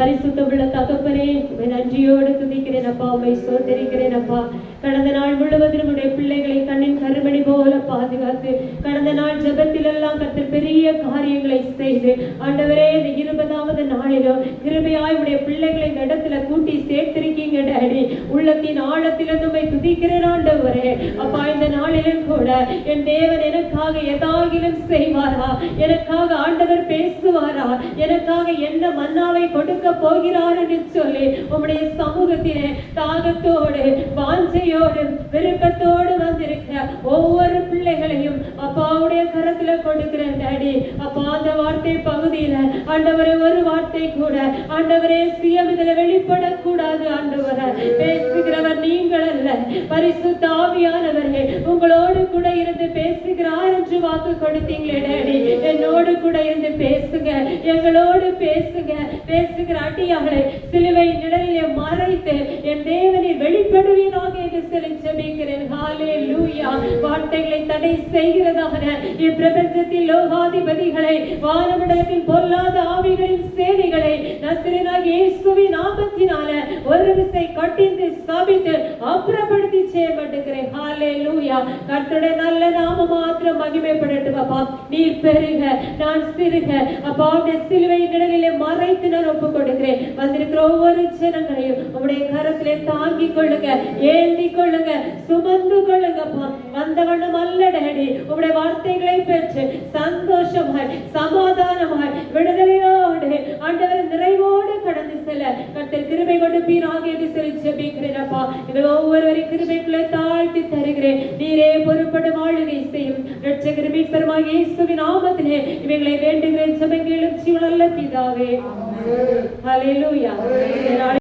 பரிசுத்தமுள்ள தகப்பனே, நன்றியோடு துதிக்கிறேன் அப்பா, உம்மை ஸ்தோத்திரிக்கிறேன் அப்பா. கடந்த நாள் முழுவதும் உடைய பிள்ளைகளை கண்ணின் கருமணி போல பாதுகாத்து, கடந்த நாள் ஜெபத்தில் எல்லாம் கர்த்தர் பெரிய காரியங்களை செய்து, ஆண்டவரே இந்த 20வது நாளிலும் கிருபையாய் உடைய பிள்ளைகளை இந்த இடத்துல கூட்டி சேர்த்திருக்கீங்க டாடி. உள்ளத்தின் ஆழத்திலிருந்து உம்மை துதிக்கிறேன் ஆண்டவரே. அப்பா, இந்த நாளிலும் கூட என் தேவன் எனக்காக ஏதாகிலும் செய்வாரா, எனக்காக ஆண்டவர் பேசுவாரா, எனக்காக என்ன மன்னாவை கொடுக்க போகிறார் என்று சொல்லி உம்முடைய சமூகத்திலே தாகத்தோடு வாஞ்சையோடு விருப்பத்தோடு வந்திருக்கிற ஒவ்வொரு பிள்ளைகளையும் அப்பாவுடைய கரத்துல கொடுக்கிறேன் டாடி. அப்பா, அந்த வார்த்தை பகுதியில ஆண்டவரே ஒரு வார்த்தை கூட ஆண்டவரே சுயம் இதுல வெளிப்படக்கூடாது ஆண்டவரே. பேசுகிறவர் நீங்கள் அல்ல, பரிசுத்த ஆவியானவரே உங்களோடு கூட இருந்து பேசுகிறார் என்று வாக்கு கொடுத்தீங்களே டாடி. என்னோடு கூட இருந்து பேசுங்க, எங்களோடு பேசுங்க. பேசுகிற அடியார்களை சிலுவை நிழலிலே மறைத்து என் தேவனை வெளிப்படுவீராக என்று சொல்லி ஜெபிக்கிறேன். ஹல்லேலூயா. வார்த்தைகளை தடை செய்கிறதான இப்பிரபஞ்சத்தில் லோகாதிபதிகளை, வானமண்டலத்தில் பொல்லாத ஆவிகளின் சேனைகளை நசரேயனாகிய இயேசுவின் நாமத்தினால ஒரு விசை கட்டிந்து ஸ்தாபித்து அப்புறப்படுத்தி செய்யப்பட்டுக்கிறேன். ஹல்லேலூயா. கர்த்தருடைய நல்ல நாமம் மாத்திரம் மகிமைப்படட்டும் அப்பா. நீர் பெருக, நான் சிறுக. அப்பா, சிலுவை நிழலிலே மறைத்து நான் ஒப்புக் கொடுக்கிறேன். வந்திருக்கிற ஒவ்வொரு ஜனங்களையும் உங்களுடைய கரத்திலே தாங்கிக் கொள்ளுங்க, ஏந்தி கொள்ளுங்க, சுமந்து கொள்ளுங்க அப்பா. வந்தவண்ணம் அல்ல டாடி, உங்களுடைய வார்த்தைகளை பெற்று சந்தோஷமாய் சமாதானமாய் விடுதலையோடு ஆண்டவர் நிறைவோடு கடந்து செல்ல கர்த்தர் கிருபை கொடுப்பீராக என்று சொல்லி ஜெபிக்கிறேன் அப்பா. எங்கள் ஒவ்வொருவரின் கிருபைக்குள்ளே தாழ்த்தி தருகிறேன். நீரே பொறுப்படும் ஆளுகை செய்யும் இரட்சகர் மீட்பருமாகிய இயேசுவின் நாமத்திலே இவைகளை வேண்டுகிறேன். ஜெபங்களும் ஜீவனுள்ள பிதாவே. ஹல்லேலூயா.